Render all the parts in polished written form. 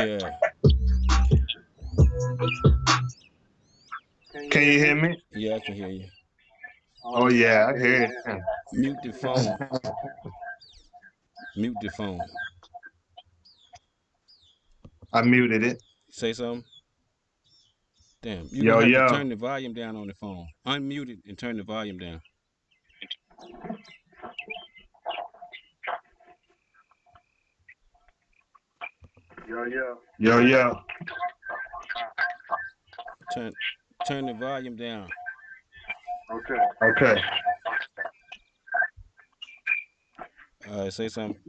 Yeah. Can you hear me? Yeah, I can hear you. Oh yeah, I hear it. Yeah. Mute the phone. Mute the phone. I muted it. Say something. Damn, you're Yo, gonna have to yo. turn the volume down on the phone. Unmute it and turn the volume down. Yo, yo. Turn turn the volume down. Okay. Say something.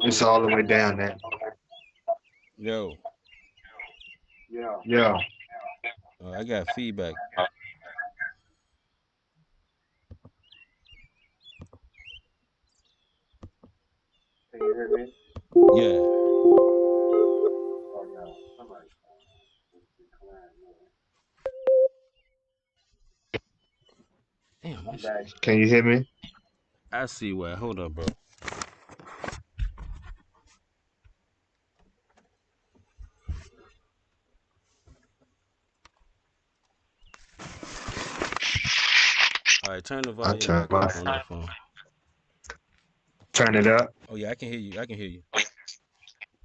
It's all the way down there. Yo, Yo. I got feedback. Yeah. Damn, this shit. Can you hear me? I see why. Hold up, bro. All right, turn the I volume turn back my up on your phone. turn it up. Oh yeah, I can hear you. I can hear you.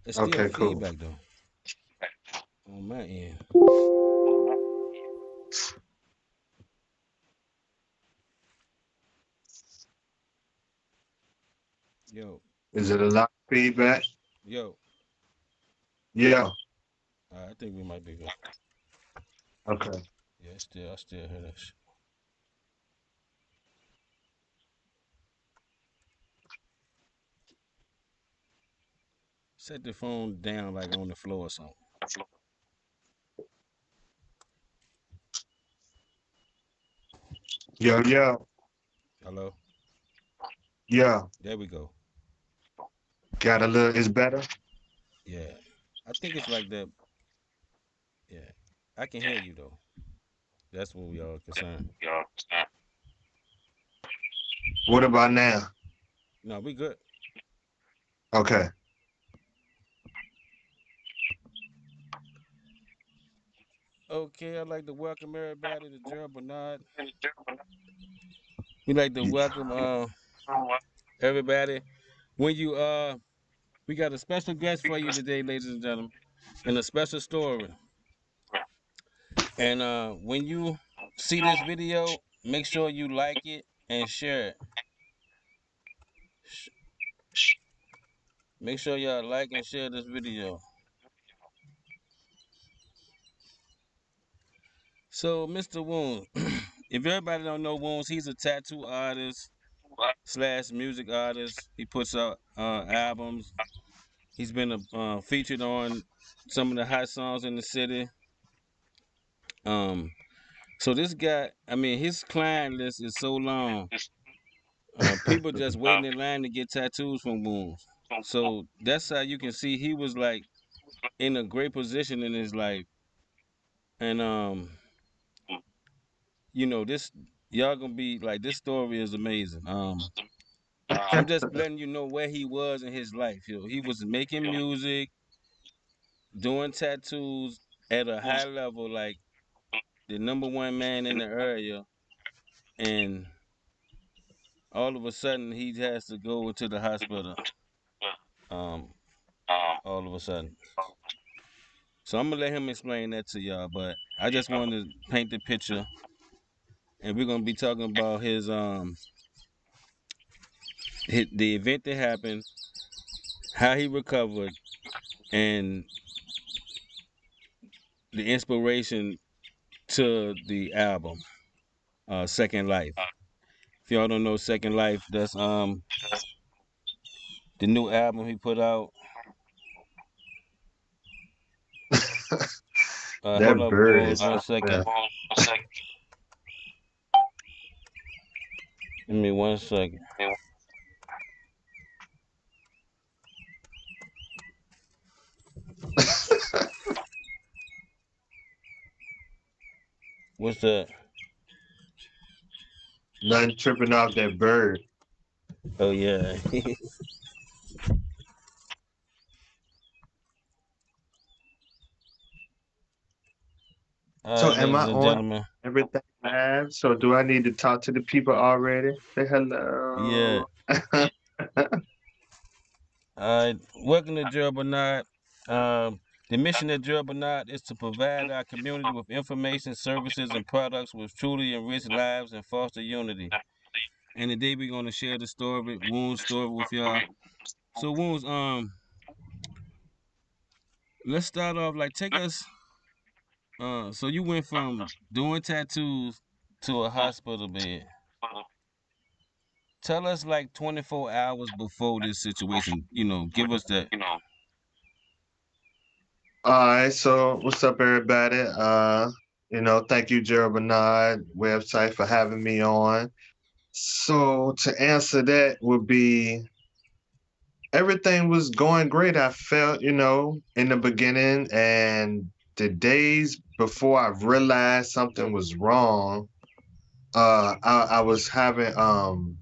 It's still Okay, cool. feedback though on my end. Yo, Is it a lot of feedback? yo. Yeah. I think we might be good. Okay. Yeah, I still hear that shit. Set the phone down like on the floor or something. Yo, yo. Hello? Yo. There we go. Got a little. It's better. Yeah. I think it's like that. Yeah. I can hear you though. That's what we are concerned. What about now? No, we good. Okay. Okay, I'd like to welcome everybody to Gerald Bernard. We like to welcome everybody. When you we got a special guest for you today, ladies and gentlemen, and a special story. And when you see this video, make sure you like it and share it. Make sure y'all like and share this video. So, Mr. Woundz, if everybody don't know Woundz, he's a tattoo artist slash music artist. He puts out albums. He's been featured on some of the hot songs in the city. Um, so this guy, I mean, his client list is so long. People just waiting in line to get tattoos from Woundz. So that's how you can see he was like in a great position in his life. And this y'all gonna be like this story is amazing. I'm just letting you know where he was in his life. He was making music, doing tattoos at a high level, like the number one man in the area, and all of a sudden he has to go into the hospital. Um, all of a sudden. So I'm gonna let him explain that to y'all, but I just wanted to paint the picture, and we're gonna be talking about the event that happened, how he recovered, and the inspiration to the album, 2ndlife. If y'all don't know 2ndlife, that's the new album he put out. Hold That up, bird Wounds, is. 1 second. Give me 1 second. What's that? Nothing tripping off that bird. Oh yeah. All So right, am ladies I and on gentlemen. everything live? So do I need to talk to the people already? Say Yeah. hello. All right. Welcome to Gerald Bernard. The mission of Gerald Bernard is to provide our community with information, services, and products which truly enrich lives and foster unity. And today we're gonna share the story, Woundz story with y'all. So Woundz, let's start off like take us. So you went from doing tattoos to a hospital bed. Tell us like 24 hours before this situation. Give us that. All right, so what's up, everybody? Thank you, Gerald Bernard website for having me on. So to answer that would be everything was going great. I felt, in the beginning and the days before I realized something was wrong, I was having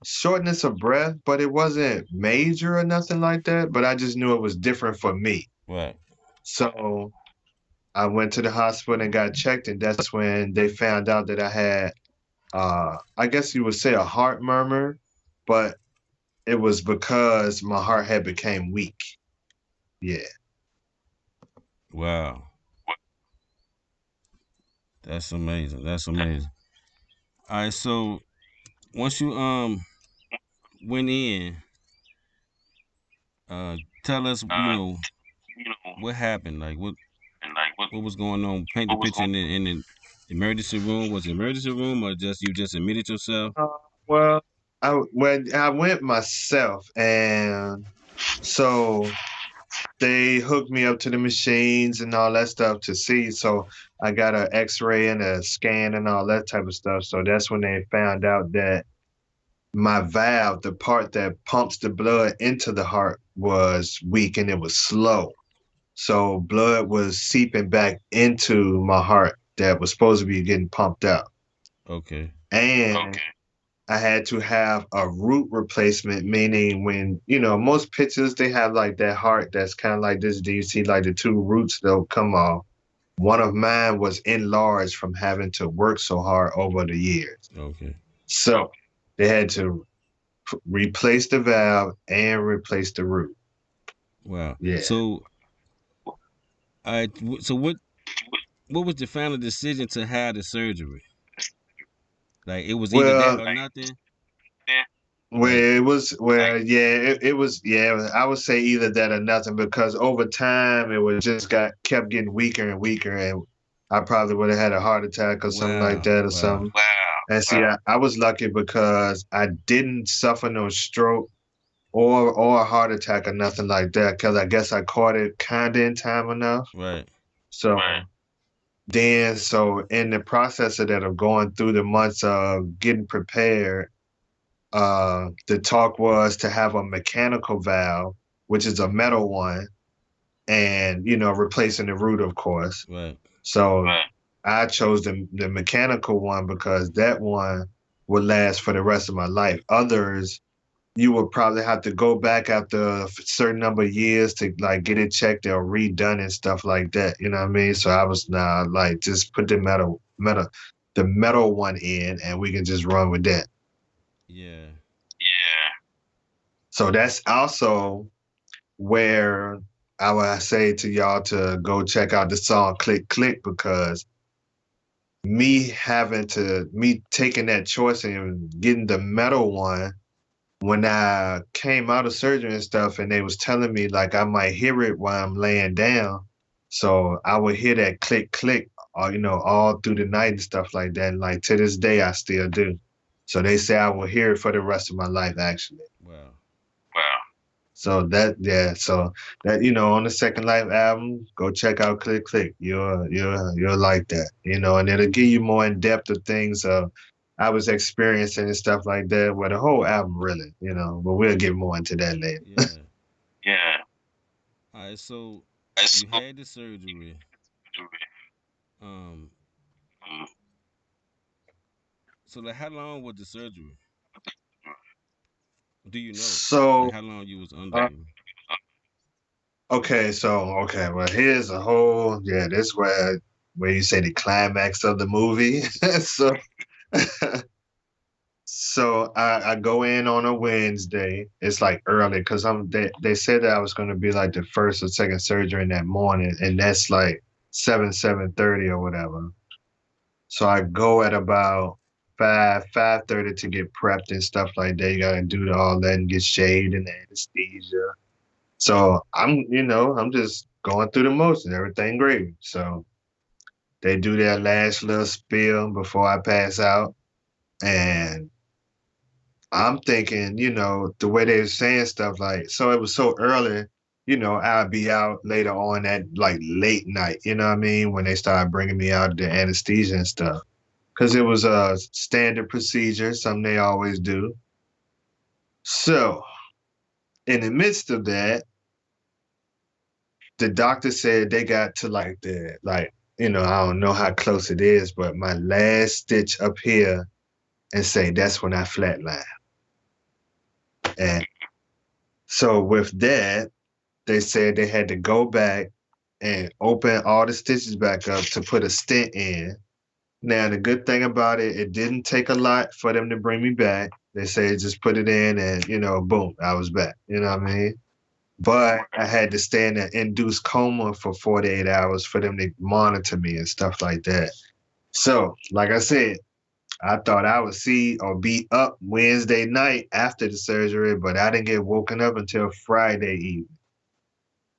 shortness of breath, but it wasn't major or nothing like that. But I just knew it was different for me. Right. So I went to the hospital and got checked, and that's when they found out that I had, I guess you would say, a heart murmur, but it was because my heart had became weak. Yeah. Wow. That's amazing. That's amazing. All right. So once you went in, tell us, what happened. Like what was going on? Paint the picture in the emergency room. Was it emergency room or just you just admitted yourself? Uh, well, I went myself, and so they hooked me up to the machines and all that stuff to see. So I got an X-ray and a scan and all that type of stuff. So that's when they found out that my valve, the part that pumps the blood into the heart, was weak and it was slow. So blood was seeping back into my heart that was supposed to be getting pumped out. Okay. And I had to have a root replacement, meaning when, most pictures they have like that heart that's kind of like this. Do you see like the two roots they'll come off? One of mine was enlarged from having to work so hard over the years. Okay. So they had to replace the valve and replace the root. Wow. Yeah. So I so what was the final decision to have the surgery? Like it was either that Well, or nothing. Like where it was, where yeah, it was, yeah. I would say either that or nothing because over time it was just got kept getting weaker and weaker, and I probably would have had a heart attack or something like wow, that or wow, something. And see, I was lucky because I didn't suffer no stroke or a heart attack or nothing like that because I guess I caught it kind of in time enough. right, So then, so in the process of that, of going through the months of getting prepared, the talk was to have a mechanical valve, which is a metal one, and replacing the root, of course. right. So I chose the mechanical one because that one would last for the rest of my life. Others, you would probably have to go back after a certain number of years to like get it checked or redone and stuff like that. You know what I mean? So I was now like just put the metal one in, and we can just run with that. Yeah, So that's also where I would say to y'all to go check out the song Click Click because me taking that choice and getting the metal one when I came out of surgery and stuff and they was telling me like I might hear it while I'm laying down. So I would hear that click click all through the night and stuff like that. And like to this day I still do. So they say I will hear it for the rest of my life actually. wow. So that on the Second Life album, go check out Click Click. You'll like that, and it'll give you more in depth of things I was experiencing and stuff like that. Well, the whole album really, but we'll get more into that later. Yeah. All right. So you had the surgery. Um. So like, how long was the surgery? Do you know? Like So, how long you was under? uh, okay, well, here's a whole, yeah, this way. where you say the climax of the movie. so so I go in on a Wednesday. It's like early because they said that I was gonna be like the first or second surgery in that morning, and that's like 7:30 or whatever. So I go at about 5:30 to get prepped and stuff like that. You gotta do all that and get shaved and anesthesia. So I'm just going through the motions, everything great. So they do their last little spiel before I pass out. And I'm thinking, the way they were saying stuff like, so it was so early, I'll be out later on at like late night, you know what I mean? When they started bringing me out the anesthesia and stuff. Cause it was a standard procedure, something they always do. So in the midst of that, the doctor said they got to like I don't know how close it is, but my last stitch up here and say that's when I flatline. And so with that, they said they had to go back and open all the stitches back up to put a stent in. Now the good thing about it, it didn't take a lot for them to bring me back. They said just put it in and boom, I was back. You know what I mean? But I had to stay in an induced coma for 48 hours for them to monitor me and stuff like that. So, like I said, I thought I would see or be up Wednesday night after the surgery, but I didn't get woken up until Friday evening.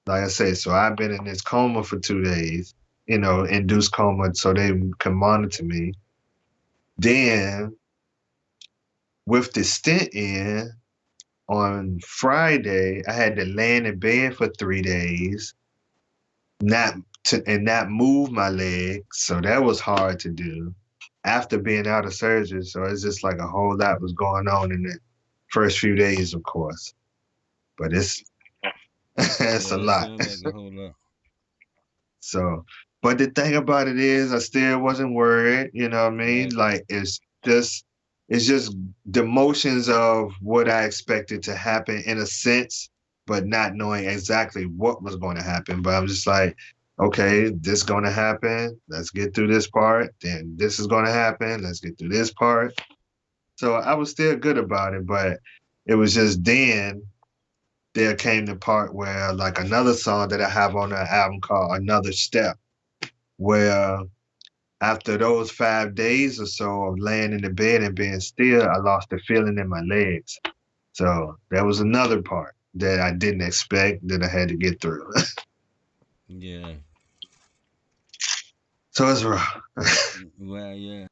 Like I said, so I've been in this coma for 2 days, induced coma, so they can monitor me. Then, with the stent in, on Friday, I had to lay in bed for 3 days not not move my leg. So that was hard to do after being out of surgery. So it's just like a whole lot was going on in the first few days, of course. But it's it's Yeah, a that lot. sounds like a whole lot. So, but the thing about it is, I still wasn't worried. You know what I mean? Right. Like it's just the motions of what I expected to happen in a sense, but not knowing exactly what was going to happen. But I'm just like, okay, this is going to happen. Let's get through this part. Then this is going to happen. Let's get through this part. So I was still good about it, but it was just then there came the part where like another song that I have on the album called Another Step, where after those 5 days or so of laying in the bed and being still, I lost the feeling in my legs. So that was another part that I didn't expect that I had to get through. Yeah. So it's rough. Well, yeah.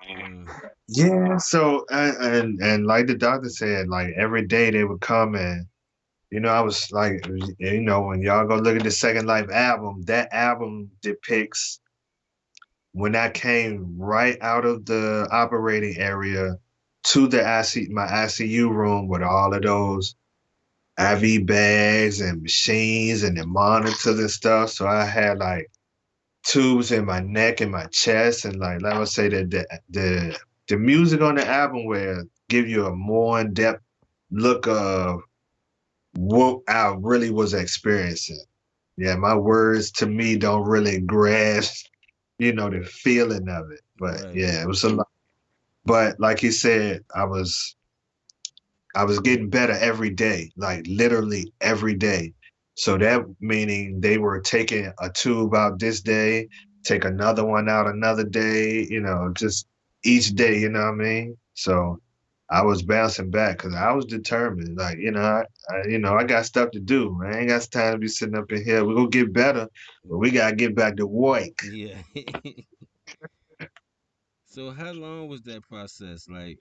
Uh, Yeah. So and like the doctor said, like every day they would come and I was like, when y'all go look at the Second Life album, that album depicts when I came right out of the operating area to the my ICU room with all of those IV bags and machines and the monitors and stuff. So I had like tubes in my neck and my chest, and like I would say that the music on the album will give you a more in depth look of what I really was experiencing. Yeah, my words to me don't really grasp, the feeling of it. But right. yeah, it was a lot. But like he said, I was getting better every day, like literally every day. So that meaning they were taking a tube out this day, take another one out another day, just each day, you know what I mean? So I was bouncing back because I was determined. Like, I got stuff to do. I ain't got time to be sitting up in here. We're gonna get better, but we gotta get back to work. Yeah. So how long was that process? Like,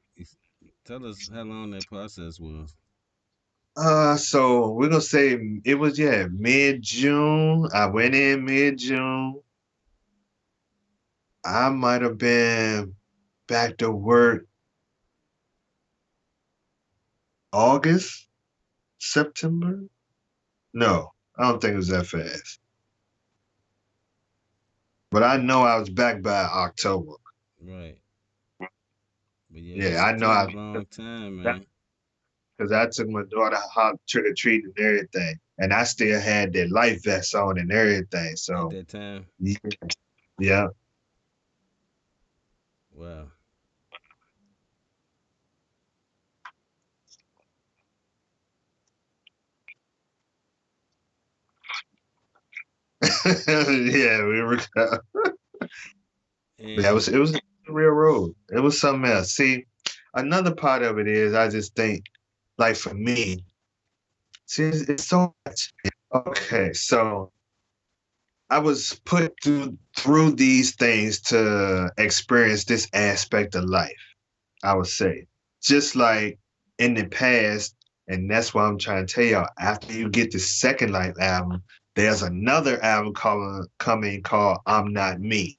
tell us how long that process was. So we're gonna say it was mid-June. I went in mid-June. I might have been back to work August, September. No, I don't think it was that fast. But I know I was back by October. Right. But yeah, Yeah, that's I know still a I long time, that man. because I took my daughter hot trick or treating and everything, and I still had that life vest on and everything. At So that time. yeah, yeah. Wow. Yeah, we were. Yeah, And it was a real road. It was something else. See, another part of it is I just think, like for me, see, it's so much. Okay, so I was put through these things to experience this aspect of life. I would say, just like in the past, and that's why I'm trying to tell y'all. After you get the Second Life album, there's another album coming called "I'm Not Me,"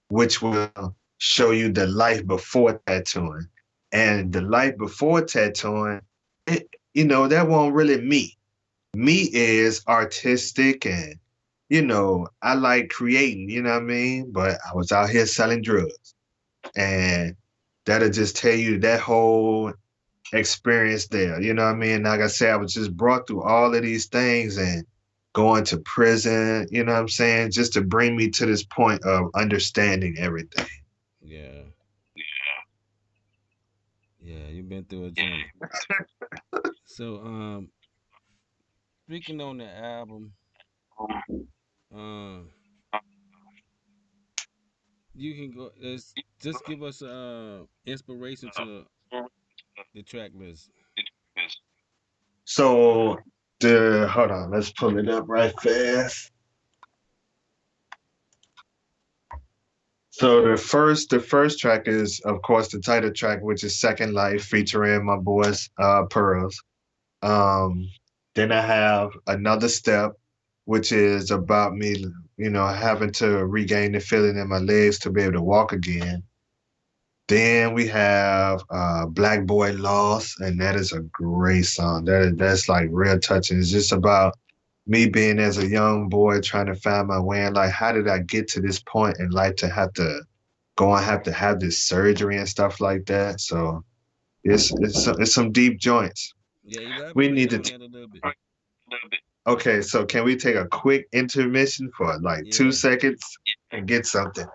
which will show you the life before tattooing. And the life before tattooing, that won't really me. Me is artistic and, I like creating, you know what I mean? But I was out here selling drugs. And that'll just tell you that whole experience there. You know what I mean? Like I said, I was just brought through all of these things and going to prison, you know what I'm saying? Just to bring me to this point of understanding everything. yeah, yeah, you've been through a journey. So speaking on the album, um you can go just give us inspiration to the track list. So hold on, let's pull it up right fast. So the first track is of course the title track, which is Second Life featuring my boys Pearls. Um then I have Another Step, which is about me, having to regain the feeling in my legs to be able to walk again. Then we have Black Boy Lost, and that is a great song. That's like real touching. It's just about me being as a young boy trying to find my way and like how did I get to this point in life to have to go and have to have this surgery and stuff like that. So it's some deep joints. Yeah, We elaborate need to on that a little bit. okay, so can we take a quick intermission for like two Yeah, seconds and get something?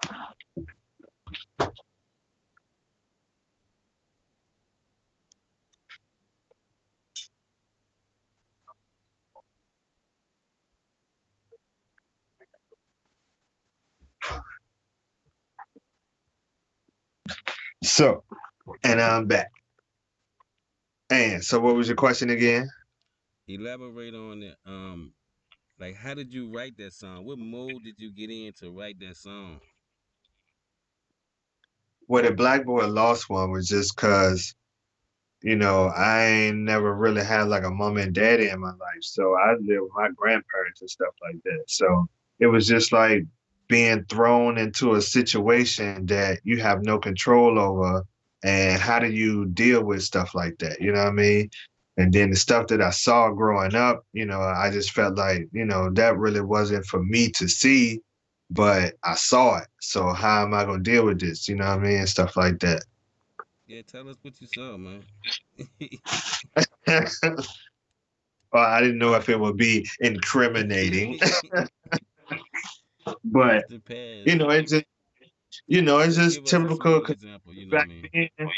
So, and I'm back. And so what was your question again? elaborate on it. Like, how did you write that song? What mode did you get in to write that song? Well, the Black Boy Lost one was just cause, I ain't never really had like a mom and daddy in my life. So I lived with my grandparents and stuff like that. So it was just like being thrown into a situation that you have no control over. And how do you deal with stuff like that? You know what I mean? And then the stuff that I saw growing up, I just felt like, that really wasn't for me to see, but I saw it. So how am I gonna deal with this? You know what I mean? And stuff like that. Yeah, tell us what you saw, man. Well, I didn't know if it would be incriminating, but What's the past? you know, it's just it's Just give just us a typical. small Cause example. You know what I back mean? then,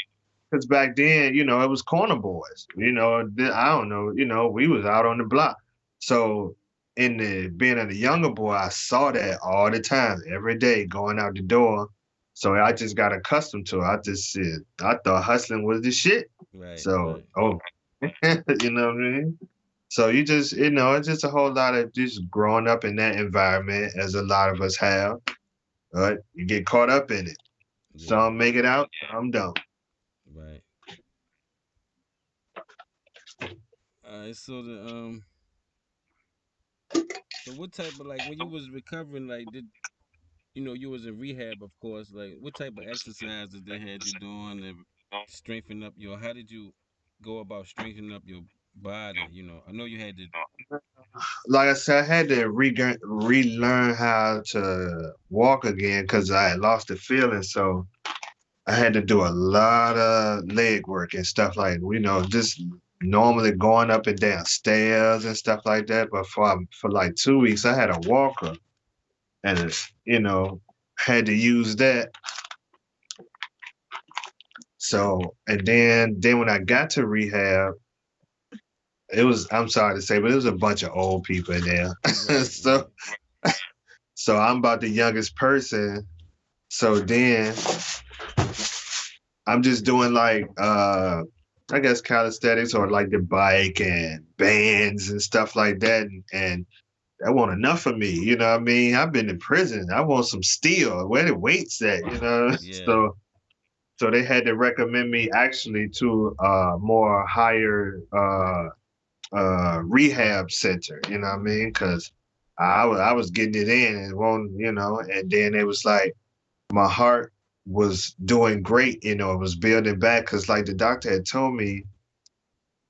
because back then, it was corner boys. I don't know. We was out on the block. So in the being a younger boy, I saw that all the time, every day, going out the door. So I just got accustomed to it. I thought hustling was the shit. Right, So right. you know what I mean? So you just, it's just a whole lot of just growing up in that environment, as a lot of us have. But you get caught up in it. Yeah, Some make it out, some don't. right. All right. So so what type of like when you was recovering, like did you was in rehab, of course. Like what type of exercises they had you doing to strengthen up your? How did you go about strengthening up your body? I know you had to. Like I said, I had to relearn how to walk again because I had lost the feeling. So I had to do a lot of leg work and stuff like, just normally going up and down stairs and stuff like that. But for like 2 weeks, I had a walker, and had to use that. So and then when I got to rehab, it was, I'm sorry to say, but it was a bunch of old people in there. Right, right. So I'm about the youngest person. So then I'm just doing like I guess calisthenics or like the bike and bands and stuff like that, and that wasn't enough for me. You know what I mean? I've been in prison. I want some steel. Where the weights at? Yeah, So they had to recommend me actually to a more higher rehab center. You know what I mean? Because I was getting it in and won't, and then it was like my heart was doing great. It was building back because like the doctor had told me,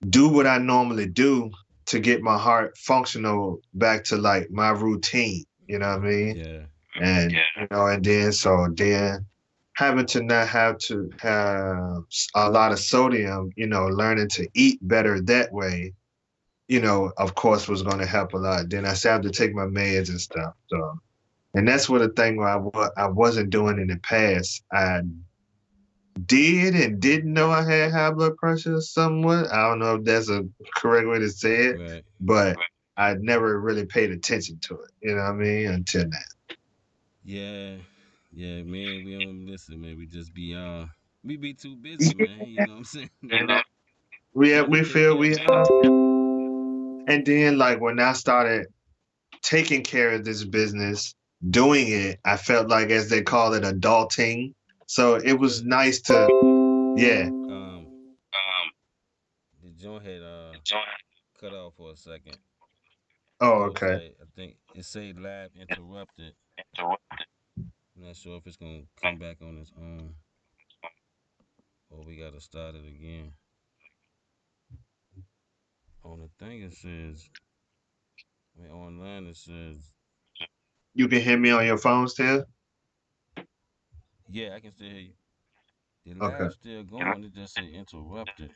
do what I normally do to get my heart functional back to like my routine. You know what I mean? yeah, And and then having to not have to have a lot of sodium, learning to eat better that way, of course was going to help a lot. Then I still have to take my meds and stuff. So, and that's what the thing where I wasn't doing in the past. I did and didn't know I had high blood pressure somewhat. I don't know if that's a correct way to say it, right. but I never really paid attention to it. You know what I mean? Until now. Yeah, yeah, man. We don't listen, man. We be too busy, Yeah, man. You know what I'm saying? Trying to we take feel care of we business. and then like when I started taking care of this business, doing it, I felt like as they call it adulting. So it was Cause nice to yeah. um, the joint had cut off for a second. Oh, It was okay. like I think it said lab interrupted. I'm not sure if it's gonna come back on its own or we gotta start it again. On the thing it says, I mean, online it says, You can hear me on your phone still? yeah, I can still hear you. The Okay. lab's still going. It just say interrupted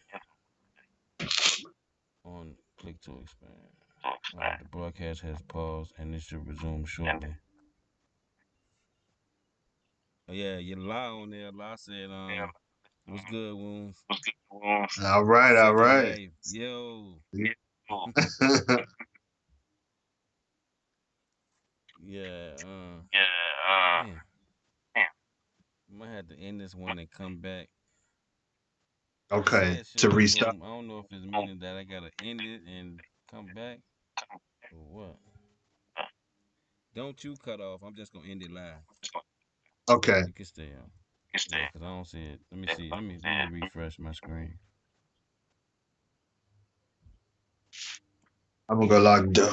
on click to expand. All right, the broadcast has paused and it should resume shortly. Oh, yeah, you lie on there. Lie said, what's good, Wounds? All right, all Second right. life, yo. Yeah, damn. I might have to end this one and come back. It said Okay. it To should restart. resume. I don't know if it's meaning that I gotta end it and come back or what. Don't you cut off. I'm just gonna end it live. Okay. You can stay on. Yeah, cause I don't see it. Let me see. Let me refresh my screen. I'm gonna go lock the door.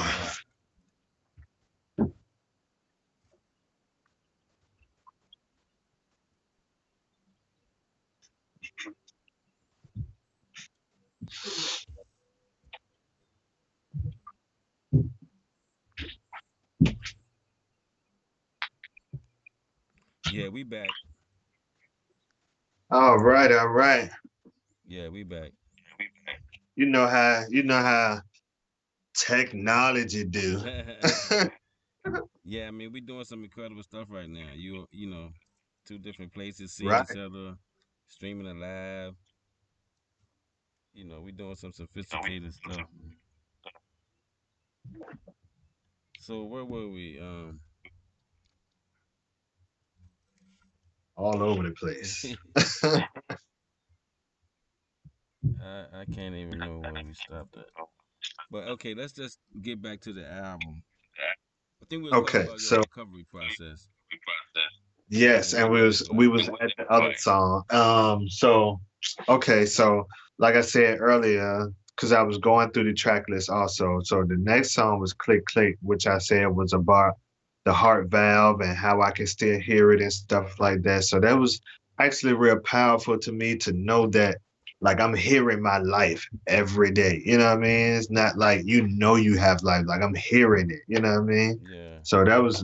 Yeah, we back. All right, all right. Yeah, we back. You know how technology do. Yeah, I mean we doing some incredible stuff right now. You know, two different places, seeing Right. each other, streaming it live. You know, we doing some sophisticated stuff. So where were we? All over the place. I can't even remember where we stopped at. But okay, let's just get back to the album. I think we was talking Okay, about your so recovery process, yes, and and we we went was we like, was at the other song. So okay, so like I said earlier, because I was going through the track list also. So the next song was Click Click, which I said was about the heart valve and how I can still hear it and stuff like that. So that was actually real powerful to me to know that like I'm hearing my life every day. You know what I mean? It's not like you have life, like I'm hearing it, you know what I mean? yeah, So that was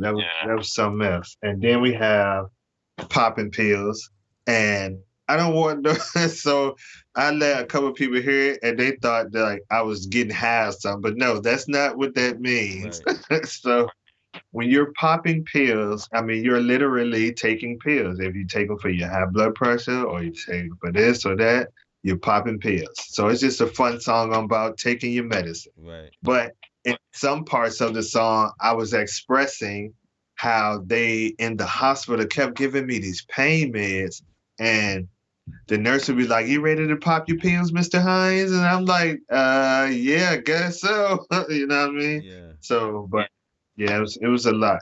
something else. And then we have popping pills. And I don't want no. So I let a couple people hear it, and they thought that like I was getting high or something. But no, that's not what that means. Right. So when you're popping pills, I mean, you're literally taking pills. If you take them for your high blood pressure or you take them for this or that, you're popping pills. So it's just a fun song about taking your medicine. Right. But in some parts of the song, I was expressing how they in the hospital kept giving me these pain meds. And the nurse would be like, "You ready to pop your pills, Mr. Hines?" And I'm like, yeah, I guess so." You know what I mean? Yeah. So, but yeah, it was a lot.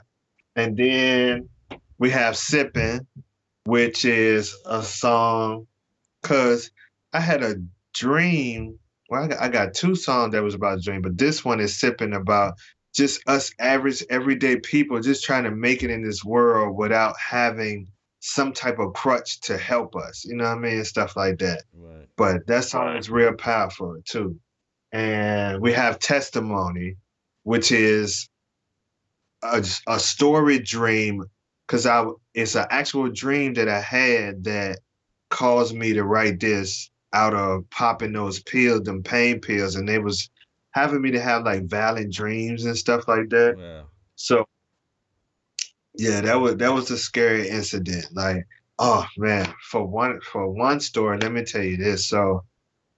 And then we have Sippin', which is a song because I had a dream. Well, I got two songs that was about a dream, but this one is Sipping about just us average everyday people just trying to make it in this world without having some type of crutch to help us. You know what I mean? Stuff like that. Right. But that song is real powerful too. And we have Testimony, which is a story dream because I it's an actual dream that I had that caused me to write this out of popping those pills, them pain pills, and they was having me to have like violent dreams and stuff like that. Wow. So yeah, that was a scary incident. Like, oh man, for one story, let me tell you this. So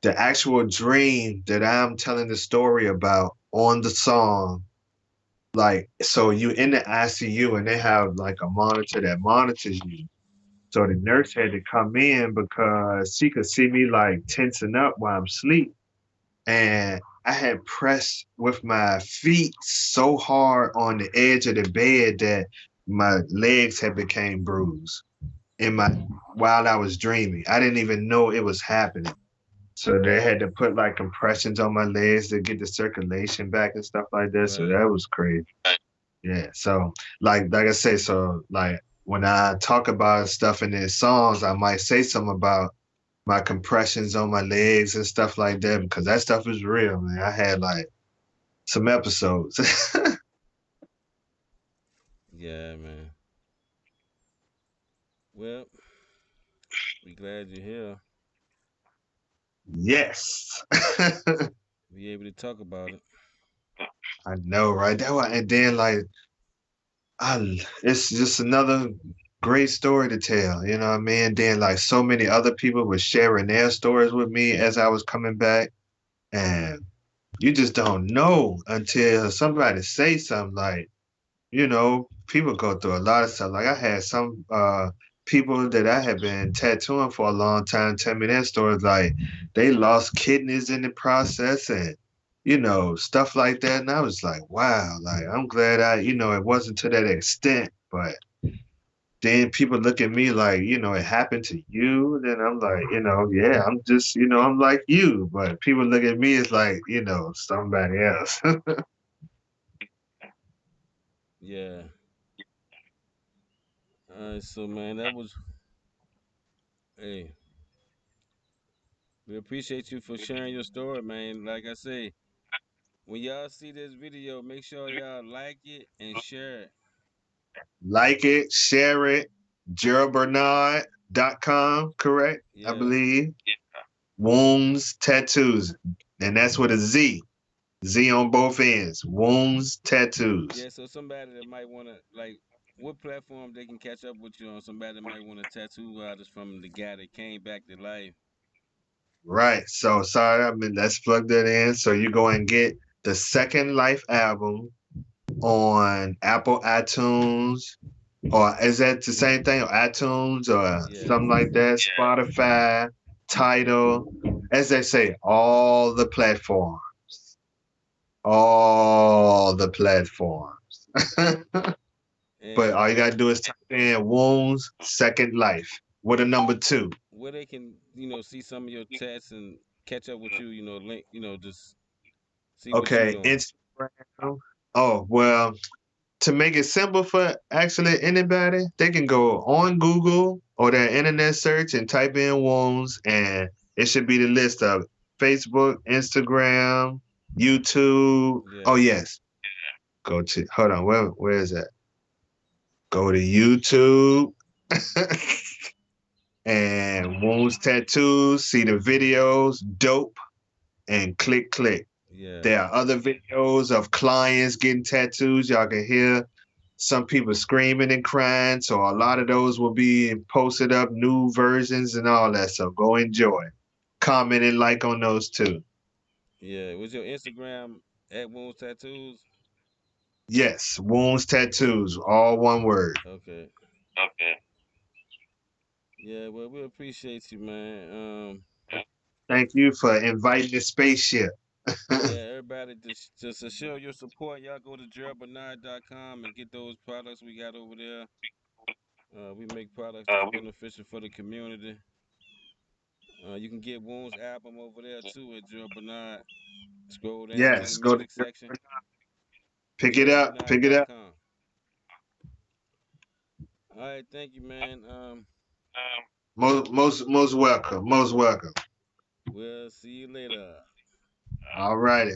the actual dream that I'm telling the story about on the song, like, so you in the ICU and they have like a monitor that monitors you. So the nurse had to come in because she could see me like tensing up while I'm asleep. And I had pressed with my feet so hard on the edge of the bed that my legs had became bruised in my while I was dreaming. I didn't even know it was happening. So they had to put like compressions on my legs to get the circulation back and stuff like that. So Right. that was crazy. Yeah. So like I say, so like when I talk about stuff in these songs, I might say something about my compressions on my legs and stuff like that because that stuff is real, man. I had like some episodes. Yeah, man. Well, we glad you're here. Yes. Be able to talk about it. I know, right? That why, and then like it's just another great story to tell, you know what I mean? Then like so many other people were sharing their stories with me as I was coming back. And you just don't know until somebody say something like, people go through a lot of stuff. Like I had some people that I had been tattooing for a long time tell me their stories like they lost kidneys in the process and stuff like that. And I was like, wow, like I'm glad it wasn't to that extent, but then people look at me like, it happened to you. Then I'm like, yeah, I'm just, I'm like you. But people look at me as like, somebody else. Yeah. All right. So, man, that was. Hey, we appreciate you for sharing your story, man. Like I say, when y'all see this video, make sure y'all like it and share it. Like it, share it. GeraldBernard.com, correct? I Yeah. believe. Woundz Tattoos. And that's with a Z. Z on both ends. Woundz Tattoos. Yeah. So somebody that might want to like, what platform they can catch up with you on? Somebody that might want to tattoo artist from the guy that came back to life. Right. So sorry, I mean let's plug that in. So you go and get the Second Life album on Apple iTunes, or is that the same thing? Or iTunes or Yeah. something like that? Spotify, Tidal, as they say, all the platforms. All the platforms. But And all you gotta do is type in Wounds Second Life with a number two. where they can, see some of your tests and catch up with you, link, just see what you Okay, doing. Instagram. Oh, well, to make it simple for actually anybody, they can go on Google or their internet search and type in Wounds, and it should be the list of Facebook, Instagram, YouTube. Oh, Yeah. yes. Go to, hold on, where is that? Go to YouTube. And Woundz Tattoos, see the videos, dope, and click. Yeah. There are other videos of clients getting tattoos. Y'all can hear some people screaming and crying. So a lot of those will be posted up, new versions and all that. So go enjoy. Comment and like on those too. Yeah. Was your Instagram at Woundz Tattoos? Yes, Wounds Tattoos, all one word. Okay. Yeah. Well, we appreciate you, man. Thank you for inviting the spaceship. Yeah. Everybody, just to show your support, y'all go to geraldbernard.com and get those products we got over there. We make products that's beneficial for the community. You can get Wound's album over there too at Gerald Bernard. Scroll down to the Yes, go to music section. pick it up, pick it up. GeraldBernard.com. All right, thank you, man. Most welcome, most welcome. We'll see you later. All righty.